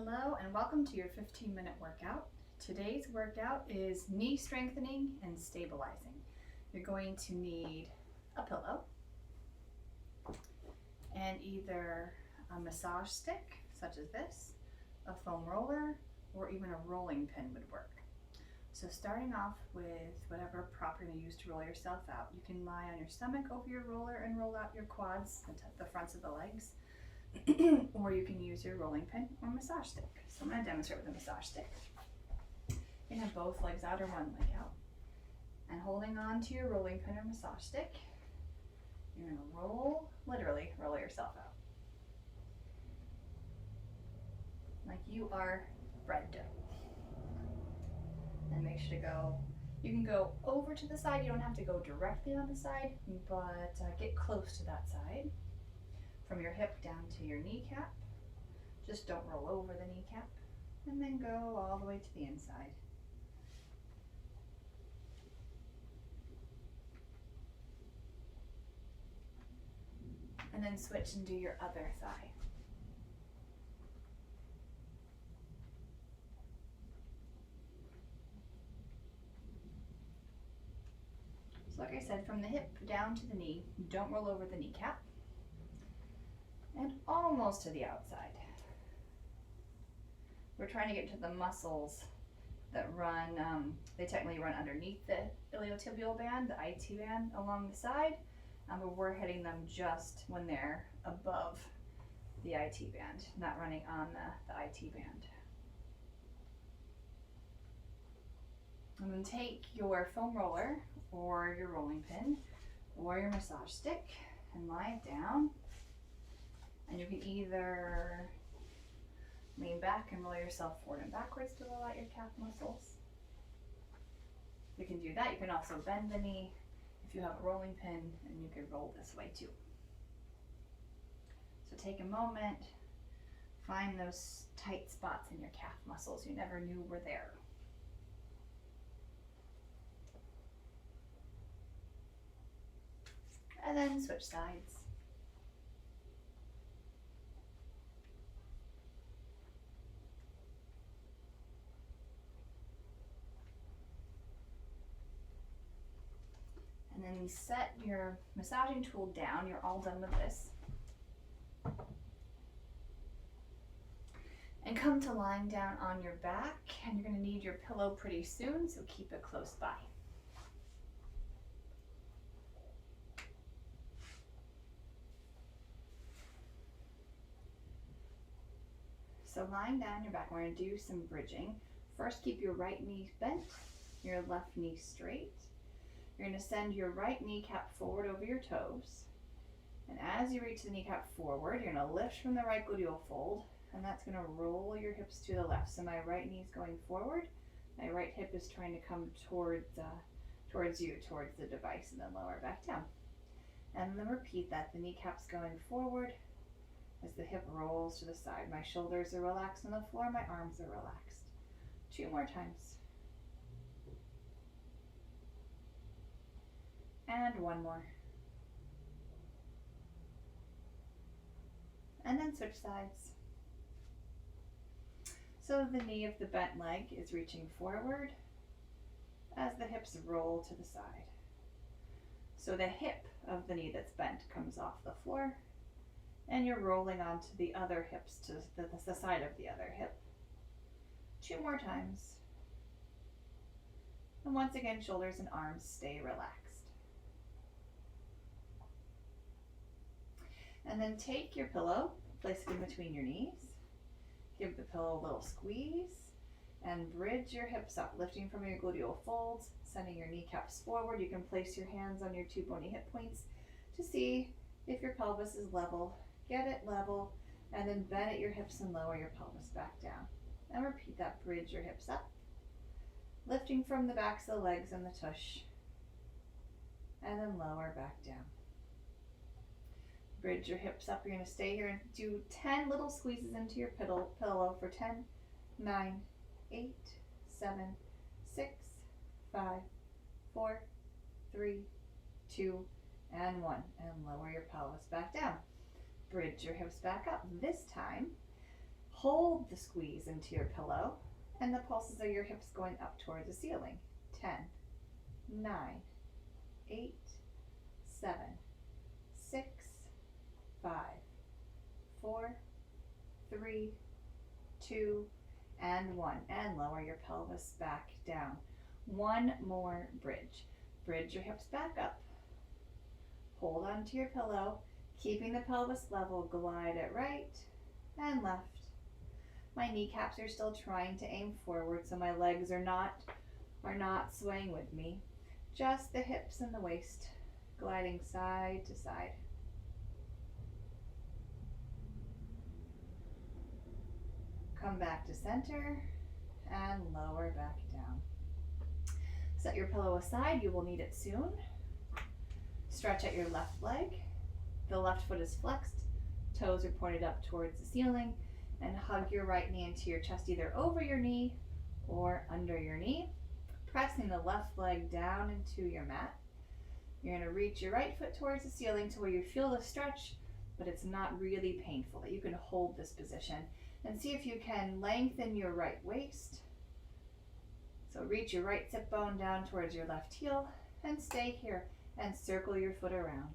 Hello and welcome to your 15-minute workout. Today's workout is knee strengthening and stabilizing. You're going to need a pillow and either a massage stick such as this, a foam roller, or even a rolling pin would work. So starting off with whatever prop you're going to use to roll yourself out, you can lie on your stomach over your roller and roll out your quads, the fronts of the legs. Or you can use your rolling pin or massage stick. So I'm going to demonstrate with a massage stick. You can have both legs out or one leg out. And holding on to your rolling pin or massage stick, you're going to literally roll yourself out. Like you are bread dough. And make sure to you can go over to the side. You don't have to go directly on the side, but get close to that side. From your hip down to your kneecap. Just don't roll over the kneecap. And then go all the way to the inside. And then switch and do your other thigh. So like I said, from the hip down to the knee, don't roll over the kneecap. And almost to the outside. We're trying to get to the muscles that run, they technically run underneath the iliotibial band, the IT band along the side, but we're hitting them just when they're above the IT band, not running on the IT band. And then take your foam roller or your rolling pin or your massage stick and lie it down. And you can either lean back and roll yourself forward and backwards to roll out your calf muscles. You can do that. You can also bend the knee if you have a rolling pin, and you can roll this way too. So take a moment, find those tight spots in your calf muscles you never knew were there. And then switch sides. And then set your massaging tool down. You're all done with this. And come to lying down on your back. And you're going to need your pillow pretty soon, so keep it close by. So lying down on your back, we're going to do some bridging. First, keep your right knee bent, your left knee straight. You're going to send your right kneecap forward over your toes. And as you reach the kneecap forward, you're going to lift from the right gluteal fold, and that's going to roll your hips to the left. So my right knee is going forward. My right hip is trying to come towards you, towards the device, and then lower back down. And then repeat that. The kneecap's going forward as the hip rolls to the side. My shoulders are relaxed on the floor. My arms are relaxed. 2 more times. And 1 more. And then switch sides. So the knee of the bent leg is reaching forward as the hips roll to the side. So the hip of the knee that's bent comes off the floor, and you're rolling onto the other hips to the side of the other hip. 2 more times. And once again, shoulders and arms stay relaxed. And then take your pillow, place it in between your knees. Give the pillow a little squeeze and bridge your hips up, lifting from your gluteal folds, sending your kneecaps forward. You can place your hands on your 2 bony hip points to see if your pelvis is level. Get it level, and then bend at your hips and lower your pelvis back down. And repeat that, bridge your hips up, lifting from the backs of the legs and the tush, and then lower back down. Bridge your hips up. You're going to stay here and do 10 little squeezes into your pillow for 10, 9, 8, 7, 6, 5, 4, 3, 2, and 1. And lower your pelvis back down. Bridge your hips back up. This time, Hold the squeeze into your pillow and the pulses of your hips going up towards the ceiling. 10, 9, 8, 7, 6, 5, 4, 3, 2, and 1. And lower your pelvis back down. One more bridge. Bridge your hips back up. Hold onto your pillow, keeping the pelvis level. Glide it right and left. My kneecaps are still trying to aim forward, so my legs are not swaying with me. Just the hips and the waist gliding side to side. Come back to center and lower back down. Set your pillow aside, you will need it soon. Stretch at your left leg. The left foot is flexed, toes are pointed up towards the ceiling, and hug your right knee into your chest, either over your knee or under your knee, pressing the left leg down into your mat. You're going to reach your right foot towards the ceiling to where you feel the stretch, but it's not really painful. You can hold this position and see if you can lengthen your right waist. So reach your right sit bone down towards your left heel and stay here and circle your foot around.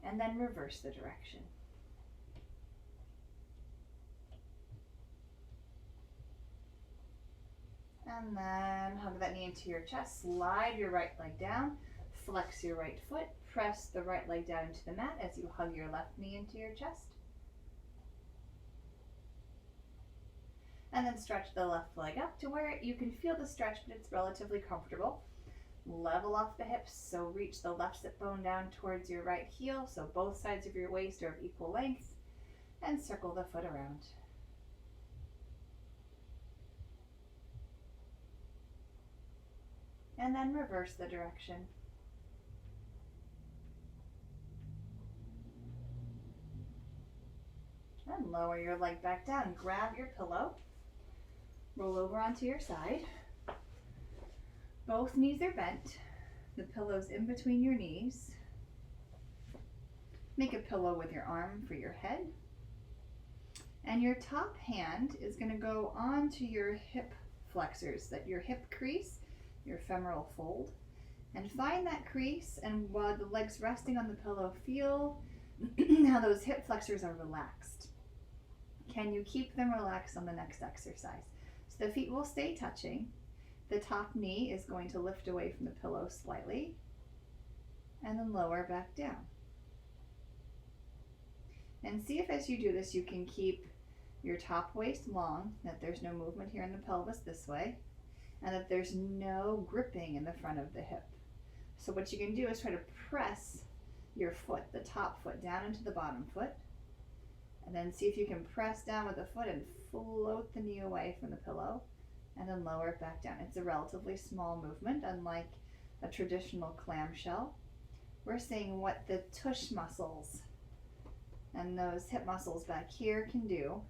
And then reverse the direction. And then hug that knee into your chest, slide your right leg down, flex your right foot, press the right leg down into the mat as you hug your left knee into your chest. And then stretch the left leg up to where you can feel the stretch, but it's relatively comfortable. Level off the hips, so reach the left sit bone down towards your right heel, so both sides of your waist are of equal length, and circle the foot around. And then reverse the direction. And lower your leg back down. Grab your pillow, roll over onto your side. Both knees are bent. The pillow's in between your knees. Make a pillow with your arm for your head. And your top hand is going to go onto your hip flexors, that your hip crease, your femoral fold. And find that crease, and while the leg's resting on the pillow, feel how those hip flexors are relaxed. Can you keep them relaxed on the next exercise? So the feet will stay touching. The top knee is going to lift away from the pillow slightly and then lower back down. And see if as you do this you can keep your top waist long, that there's no movement here in the pelvis this way, and that there's no gripping in the front of the hip. So what you can do is try to press your foot, the top foot, down into the bottom foot, and then see if you can press down with the foot and float the knee away from the pillow, and then lower it back down. It's a relatively small movement, unlike a traditional clamshell. We're seeing what the tush muscles and those hip muscles back here can do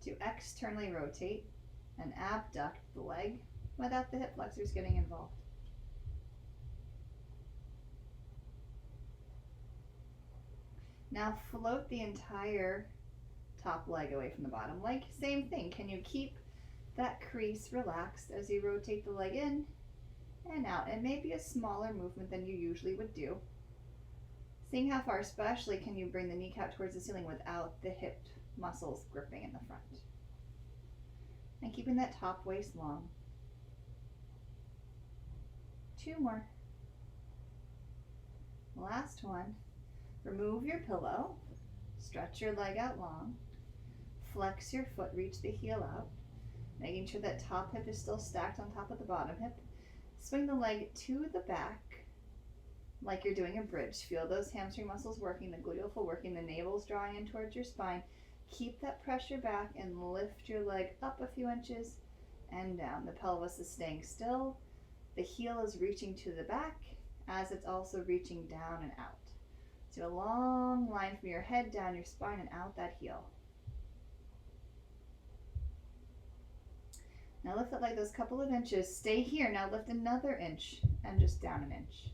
to externally rotate and abduct the leg without the hip flexors getting involved. Now float the entire top leg away from the bottom leg. Same thing. Can you keep that crease relaxed as you rotate the leg in and out? It may be a smaller movement than you usually would do. Seeing how far especially can you bring the kneecap towards the ceiling without the hip muscles gripping in the front. And keeping that top waist long. 2 more. Last one. Remove your pillow, stretch your leg out long, flex your foot, reach the heel out, making sure that top hip is still stacked on top of the bottom hip. Swing the leg to the back like you're doing a bridge. Feel those hamstring muscles working, the gluteal fold working, the navel's drawing in towards your spine. Keep that pressure back and lift your leg up a few inches and down. The pelvis is staying still. The heel is reaching to the back as it's also reaching down and out. So a long line from your head down your spine and out that heel. Now lift that leg those couple of inches. Stay here. Now lift another inch and just down an inch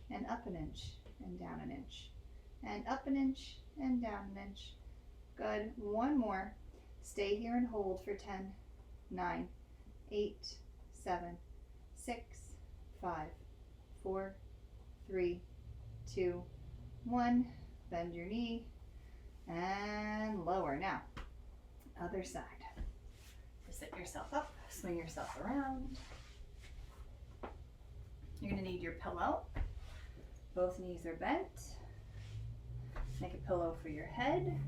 and up an inch and down an inch. And up an inch and down an inch. Good. One more. Stay here and hold for 10, 9, 8, 7, 6, 5, 4, 3, 2, 1. Bend your knee and lower. Now, other side. Sit yourself up, swing yourself around. You're going to need your pillow. Both knees are bent. Make a pillow for your head.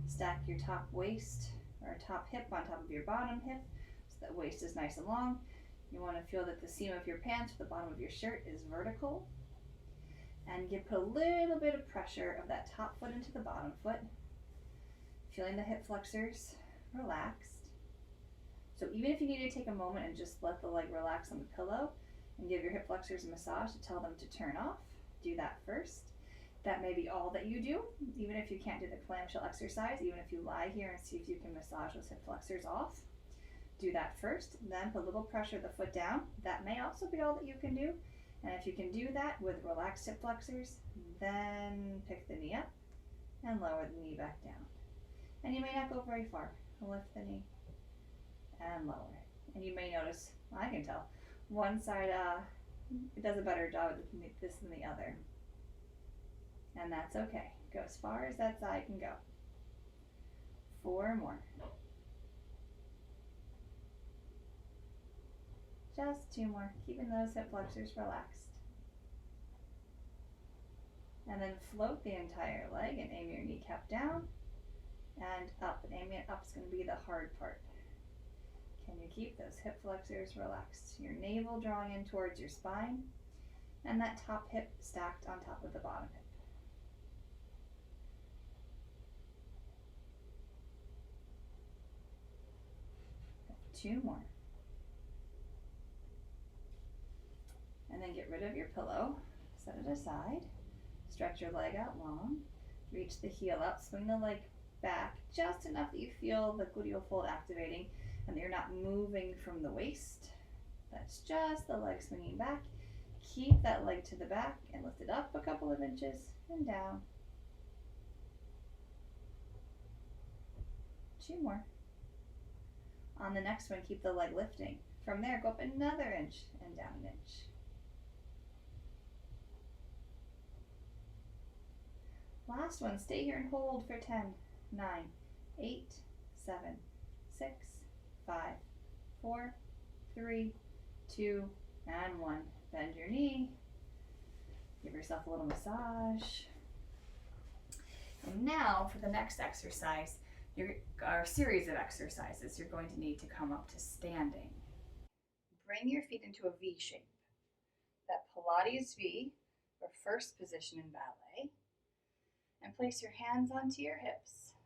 Stack your top waist or top hip on top of your bottom hip so that waist is nice and long. You want to feel that the seam of your pants or the bottom of your shirt is vertical. And you put a little bit of pressure of that top foot into the bottom foot. Feeling the hip flexors relaxed. So even if you need to take a moment and just let the leg relax on the pillow and give your hip flexors a massage to tell them to turn off, do that first. That may be all that you do, even if you can't do the clamshell exercise, even if you lie here and see if you can massage those hip flexors off. Do that first, then put a little pressure of the foot down. That may also be all that you can do. And if you can do that with relaxed hip flexors, then pick the knee up and lower the knee back down. And you may not go very far. Lift the knee and lower it. And you may notice, I can tell, one side it does a better job with this than the other. And that's okay. Go as far as that side can go. 4 more. Just 2 more, keeping those hip flexors relaxed. And then float the entire leg and aim your kneecap down and up. And aiming it up is going to be the hard part. Can you keep those hip flexors relaxed? Your navel drawing in towards your spine and that top hip stacked on top of the bottom hip. 2 more. And then get rid of your pillow, set it aside, stretch your leg out long, reach the heel up, swing the leg back just enough that you feel the gluteal fold activating and that you're not moving from the waist. That's just the leg swinging back. Keep that leg to the back and lift it up a couple of inches and down. 2 more. On the next one, keep the leg lifting. From there, go up another inch and down an inch. Last one, stay here and hold for 10, 9, 8, 7, 6, 5, 4, 3, 2, and 1. Bend your knee. Give yourself a little massage. And now for the next exercise, our series of exercises, you're going to need to come up to standing. Bring your feet into a V shape. That Pilates V, or first position in ballet. And place your hands onto your hips.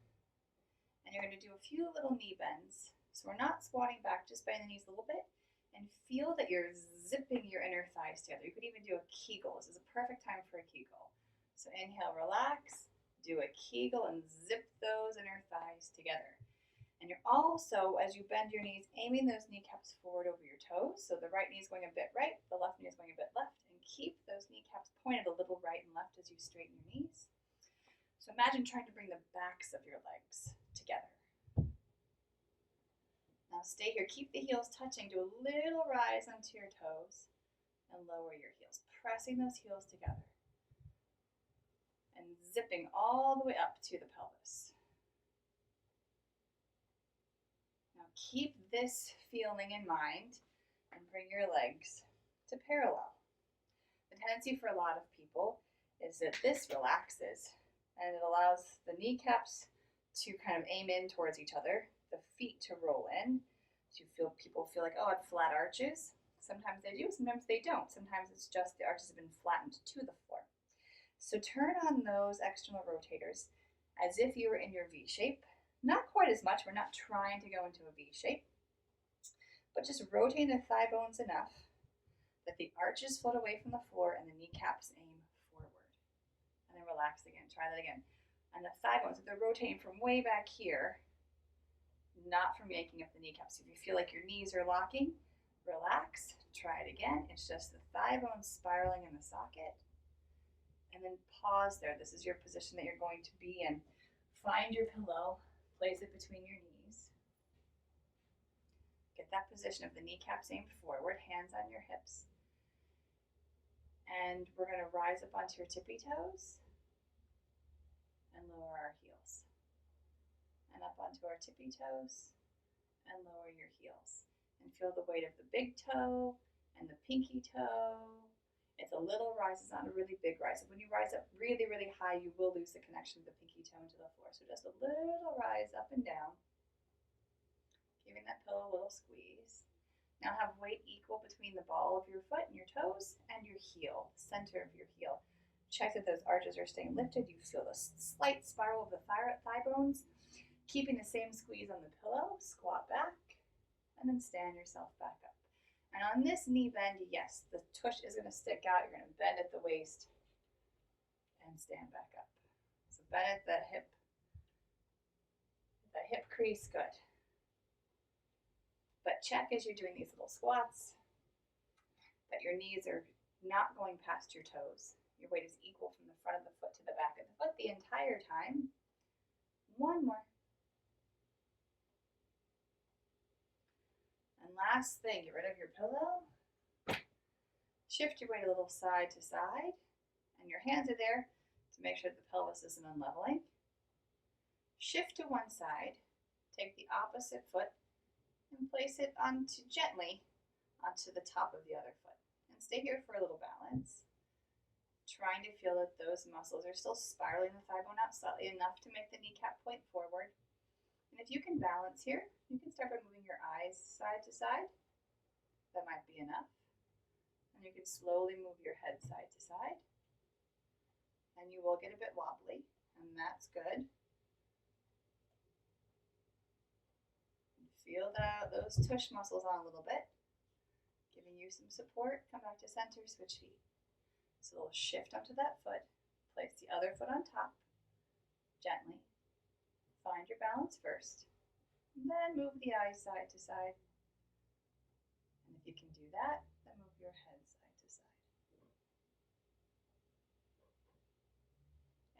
And you're going to do a few little knee bends. So we're not squatting back, just bend the knees a little bit. And feel that you're zipping your inner thighs together. You could even do a Kegel. This is a perfect time for a Kegel. So inhale, relax. Do a Kegel and zip those inner thighs together. And you're also, as you bend your knees, aiming those kneecaps forward over your toes. So the right knee is going a bit right, the left knee is going a bit left. And keep those kneecaps pointed a little right and left as you straighten your knees. So imagine trying to bring the backs of your legs together. Now stay here. Keep the heels touching. Do a little rise onto your toes and lower your heels, pressing those heels together and zipping all the way up to the pelvis. Now keep this feeling in mind and bring your legs to parallel. The tendency for a lot of people is that this relaxes and it allows the kneecaps to kind of aim in towards each other, the feet to roll in. So people feel like, oh, I have flat arches. Sometimes they do, sometimes they don't. Sometimes it's just the arches have been flattened to the floor. So turn on those external rotators as if you were in your V shape. Not quite as much, we're not trying to go into a V shape, but just rotating the thigh bones enough that the arches float away from the floor and the kneecaps aim forward. And then relax again, try that again. And the thigh bones, if they're rotating from way back here, not from yanking up the kneecaps. If you feel like your knees are locking, relax, try it again. It's just the thigh bones spiraling in the socket. And then pause there. This is your position that you're going to be in. Find your pillow, place it between your knees. Get that position of the kneecaps aimed forward, hands on your hips. And we're going to rise up onto your tippy toes and lower our heels. And up onto our tippy toes and lower your heels. And feel the weight of the big toe and the pinky toe. It's a little rise, it's not a really big rise. So when you rise up really, really high, you will lose the connection of the pinky toe into the floor. So just a little rise up and down, giving that pillow a little squeeze. Now have weight equal between the ball of your foot and your toes and your heel, the center of your heel. Check that those arches are staying lifted. You feel the slight spiral of the thigh bones. Keeping the same squeeze on the pillow, squat back, and then stand yourself back up. And on this knee bend, yes, the tush is going to stick out. You're going to bend at the waist and stand back up. So bend at the hip crease, good. But check as you're doing these little squats that your knees are not going past your toes. Your weight is equal from the front of the foot to the back of the foot the entire time. One more. And last thing, get rid of your pillow. Shift your weight a little side to side. And your hands are there to make sure that the pelvis isn't unleveling. Shift to one side. Take the opposite foot and place it gently onto the top of the other foot. And stay here for a little balance. Trying to feel that those muscles are still spiraling the thigh bone out slightly enough to make the kneecap point forward. And if you can balance here, you can start by moving your eyes side to side. That might be enough. And you can slowly move your head side to side. And you will get a bit wobbly, and that's good. Feel those tush muscles on a little bit, giving you some support. Come back to center, switch feet. So we'll shift onto that foot, place the other foot on top, gently. Find your balance first, and then move the eyes side to side. And if you can do that, then move your head side to side.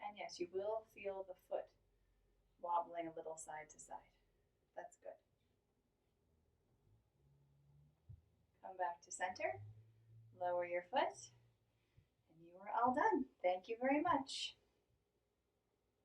And yes, you will feel the foot wobbling a little side to side. That's good. Come back to center, lower your foot, and you are all done. Thank you very much.